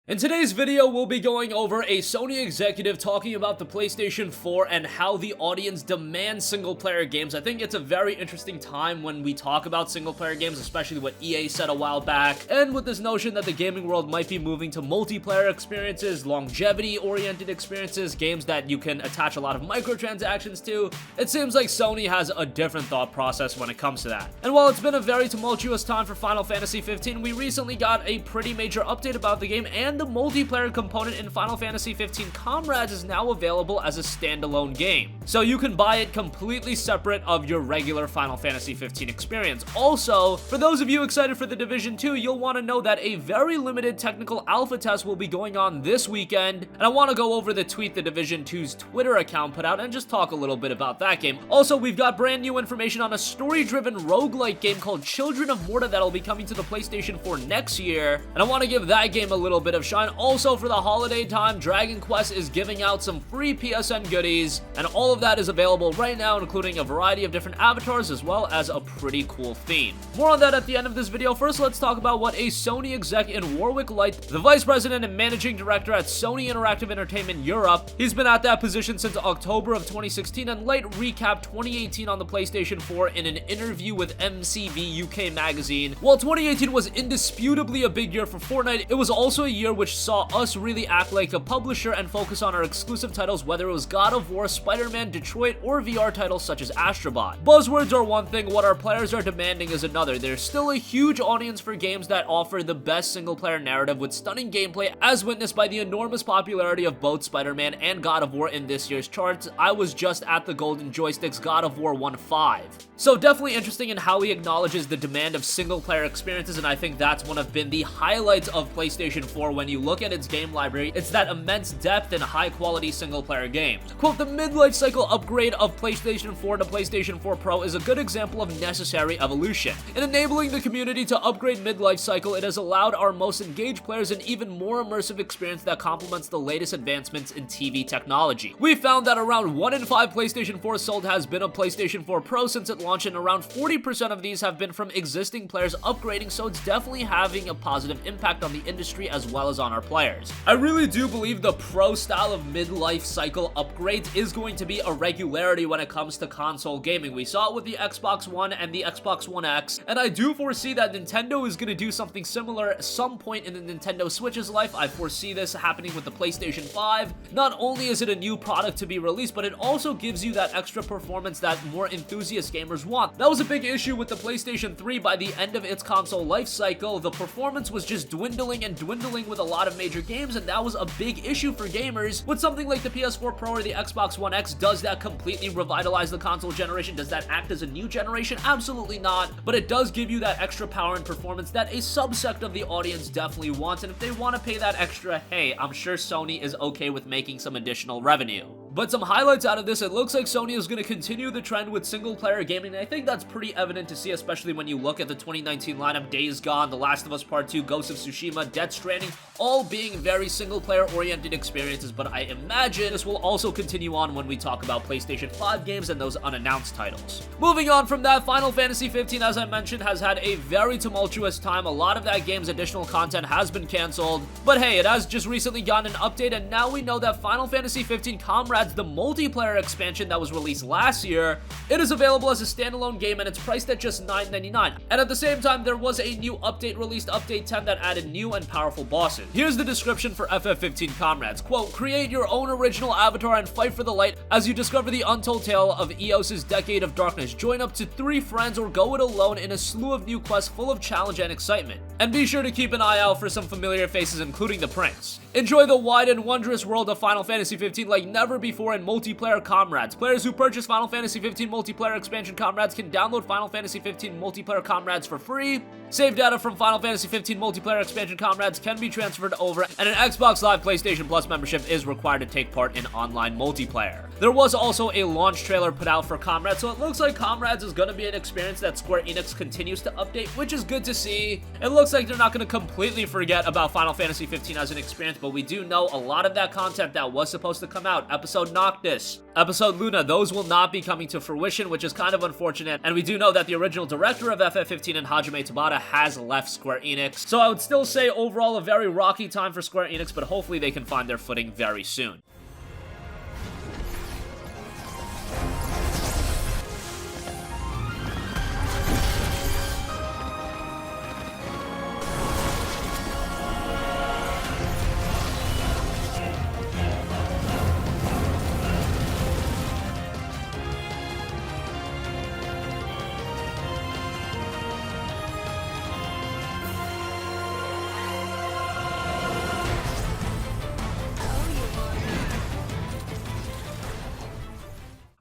In today's video, we'll be going over a Sony executive talking about the PlayStation 4 and how the audience demands single-player games. I think it's a very interesting time when we talk about single-player games, especially what EA said a while back, and with this notion that the gaming world might be moving to multiplayer experiences, longevity-oriented experiences, games that you can attach a lot of microtransactions to. It seems like Sony has a different thought process when it comes to that. And while it's been a very tumultuous time for Final Fantasy 15, we recently got a pretty major update about the game, and the multiplayer component in Final Fantasy 15 Comrades is now available as a standalone game. So you can buy it completely separate of your regular Final Fantasy 15 experience. Also, for those of you excited for The Division 2, you'll want to know that a very limited technical alpha test will be going on this weekend, and I want to go over the tweet The Division 2's Twitter account put out and just talk a little bit about that game. Also, we've got brand new information on a story-driven roguelike game called Children of Morta that'll be coming to the PlayStation 4 next year, and I want to give that game a little bit of shine. Also, for the holiday time, Dragon Quest is giving out some free PSN goodies, and all of that is available right now, including a variety of different avatars as well as a pretty cool theme. More on that at the end of this video. First, let's talk about what a Sony exec in Warwick Light, the vice president and managing director at Sony Interactive Entertainment Europe. He's been at that position since October of 2016, and Light recapped 2018 on the PlayStation 4 in an interview with MCV UK magazine. While 2018 was indisputably a big year for Fortnite, it was also a year which saw us really act like a publisher and focus on our exclusive titles, whether it was God of War, Spider-Man, Detroit, or VR titles such as Astrobot. Buzzwords are one thing, what our players are demanding is another. There's still a huge audience for games that offer the best single-player narrative with stunning gameplay, as witnessed by the enormous popularity of both Spider-Man and God of War in this year's charts. I was just at the Golden Joysticks. God of War won 5. So definitely interesting in how he acknowledges the demand of single-player experiences, and I think that's one of been the highlights of PlayStation 4 when you look at its game library. It's that immense depth and high-quality single-player games. Quote, the mid-life cycle upgrade of PlayStation 4 to PlayStation 4 Pro is a good example of necessary evolution. In enabling the community to upgrade mid-life cycle, it has allowed our most engaged players an even more immersive experience that complements the latest advancements in TV technology. We found that around 1 in 5 PlayStation 4 sold has been a PlayStation 4 Pro since it launched, and around 40% of these have been from existing players upgrading, so it's definitely having a positive impact on the industry as well as on our players. I really do believe the Pro style of midlife cycle upgrades is going to be a regularity when it comes to console gaming. We saw it with the Xbox One and the Xbox One X, and I do foresee that Nintendo is going to do something similar at some point in the Nintendo Switch's life. I foresee this happening with the PlayStation 5. Not only is it a new product to be released, but it also gives you that extra performance that more enthusiast gamers want. That was a big issue with the PlayStation 3. By the end of its console life cycle, the performance was just dwindling and dwindling with a lot of major games, and that was a big issue for gamers. With something like the PS4 Pro or the Xbox One X, does that completely revitalize the console generation? Does that act as a new generation? Absolutely not, but it does give you that extra power and performance that a subsect of the audience definitely wants, and if they want to pay that extra, hey, I'm sure Sony is okay with making some additional revenue. But some highlights out of this, it looks like Sony is going to continue the trend with single-player gaming, and I think that's pretty evident to see, especially when you look at the 2019 lineup. Days Gone, The Last of Us Part 2, Ghost of Tsushima, Death Stranding, all being very single-player oriented experiences, but I imagine this will also continue on when we talk about PlayStation 5 games and those unannounced titles. Moving on from that, Final Fantasy 15, as I mentioned, has had a very tumultuous time. A lot of that game's additional content has been canceled, but hey, it has just recently gotten an update, and now we know that Final Fantasy 15 Comrades, the multiplayer expansion that was released last year, it is available as a standalone game, and it's priced at just $9.99. And at the same time, there was a new update released, Update 10, that added new and powerful bosses. Here's the description for FF15 Comrades. Quote, create your own original avatar and fight for the light as you discover the untold tale of Eos's decade of darkness. Join up to 3 friends or go it alone in a slew of new quests full of challenge and excitement. And be sure to keep an eye out for some familiar faces, including the Prince. Enjoy the wide and wondrous world of Final Fantasy 15 like never before in multiplayer Comrades. Players who purchase Final Fantasy 15 multiplayer expansion Comrades can download Final Fantasy 15 multiplayer Comrades for free. Save data from Final Fantasy 15 multiplayer expansion Comrades can be transferred over, and an Xbox Live PlayStation Plus membership is required to take part in online multiplayer. There was also a launch trailer put out for Comrades, so it looks like Comrades is going to be an experience that Square Enix continues to update, which is good to see. It looks looks like they're not going to completely forget about Final Fantasy 15 as an experience, but we do know a lot of that content that was supposed to come out, Episode Noctis, Episode Luna, those will not be coming to fruition, which is kind of unfortunate, and we do know that the original director of FF15 and Hajime Tabata has left Square Enix, so I would still say overall a very rocky time for Square Enix, but hopefully they can find their footing very soon.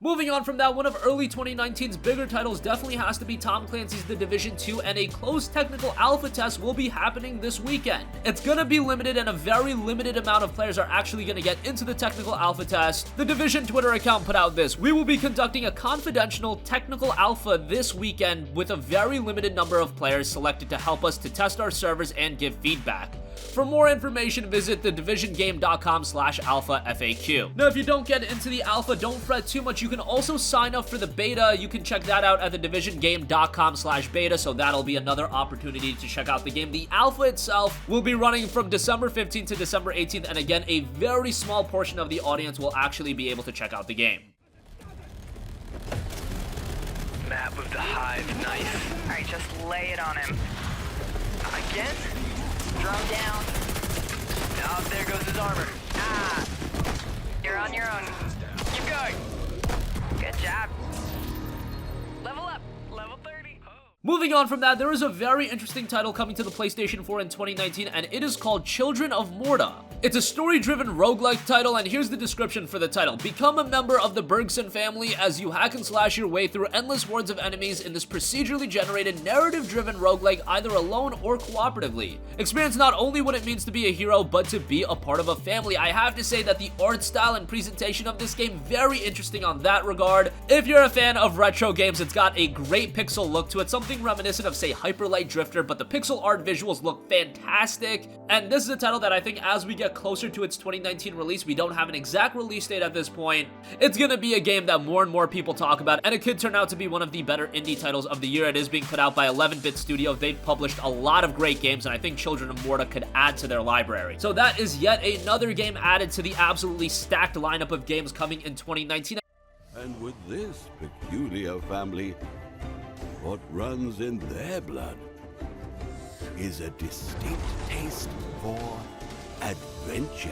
Moving on from that, one of early 2019's bigger titles definitely has to be Tom Clancy's The Division 2, and a closed technical alpha test will be happening this weekend. It's gonna be limited, and a very limited amount of players are actually gonna get into the technical alpha test. The Division Twitter account put out this: "We will be conducting a confidential technical alpha this weekend with a very limited number of players selected to help us to test our servers and give feedback. For more information, visit thedivisiongame.com/alpha-FAQ. Now, if you don't get into the alpha, don't fret too much. You can also sign up for the beta. You can check that out at thedivisiongame.com/beta, so that'll be another opportunity to check out the game. The alpha itself will be running from December 15th to December 18th, and again, a very small portion of the audience will actually be able to check out the game. Map of the Hive, nice. Alright, just lay it on him. Again? Drone down. Oh, there goes his armor. Ah! You're on your own. Keep going. Good job. Level up. Level 30. Moving on from that, there is a very interesting title coming to the PlayStation 4 in 2019, and it is called Children of Morta. It's a story-driven roguelike title, and here's the description for the title. Become a member of the Bergson family as you hack and slash your way through endless hordes of enemies in this procedurally generated, narrative-driven roguelike, either alone or cooperatively. Experience not only what it means to be a hero, but to be a part of a family. I have to say that the art style and presentation of this game, very interesting on that regard. If you're a fan of retro games, it's got a great pixel look to it, something reminiscent of, say, Hyper Light Drifter, but the pixel art visuals look fantastic, and this is a title that I think as we get closer to its 2019 release, we don't have an exact release date at this point, it's gonna be a game that more and more people talk about, and it could turn out to be one of the better indie titles of the year. It is being put out by 11-Bit Studio. They've published a lot of great games, and I think Children of Morta could add to their library. So that is yet another game added to the absolutely stacked lineup of games coming in 2019. And with this peculiar family, what runs in their blood is a distinct taste for adventure.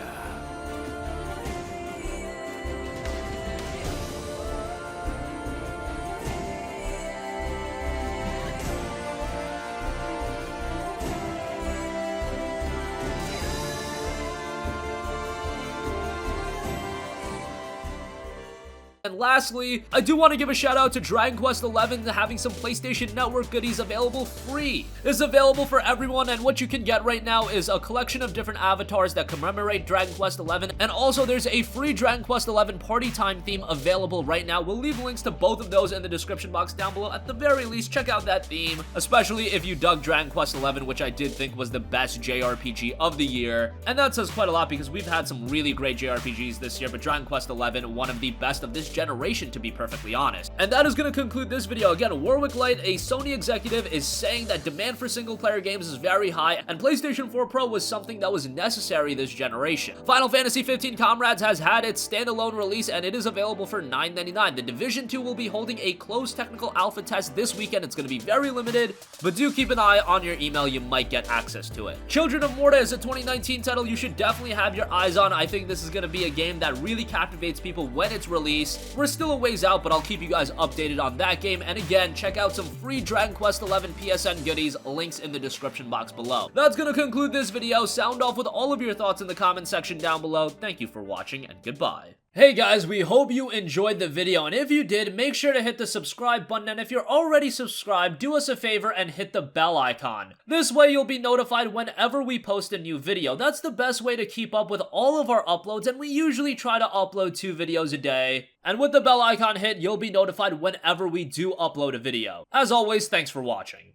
And lastly, I do want to give a shout out to Dragon Quest XI having some PlayStation Network goodies available free. It's available for everyone, and what you can get right now is a collection of different avatars that commemorate Dragon Quest XI, and also there's a free Dragon Quest XI Party Time theme available right now. We'll leave links to both of those in the description box down below. At the very least, check out that theme, especially if you dug Dragon Quest XI, which I did think was the best JRPG of the year. And that says quite a lot because we've had some really great JRPGs this year, but Dragon Quest XI, one of the best of this generation, to be perfectly honest. And that is going to conclude this video. Again, Warwick Light, a Sony executive, is saying that demand for single-player games is very high, and PlayStation 4 Pro was something that was necessary this generation. Final Fantasy 15 Comrades has had its standalone release, and it is available for $9.99. The Division 2 will be holding a closed technical alpha test this weekend. It's going to be very limited, but do keep an eye on your email. You might get access to it. Children of Morta is a 2019 title you should definitely have your eyes on. I think this is going to be a game that really captivates people when it's released. We're still a ways out, but I'll keep you guys updated on that game. And again, check out some free Dragon Quest XI PSN goodies, links in the description box below. That's gonna conclude this video. Sound off with all of your thoughts in the comment section down below. Thank you for watching, and goodbye. Hey guys, we hope you enjoyed the video, and if you did, make sure to hit the subscribe button, and if you're already subscribed, do us a favor and hit the bell icon. This way you'll be notified whenever we post a new video. That's the best way to keep up with all of our uploads, and we usually try to upload 2 videos a day. And with the bell icon hit, you'll be notified whenever we do upload a video. As always, thanks for watching.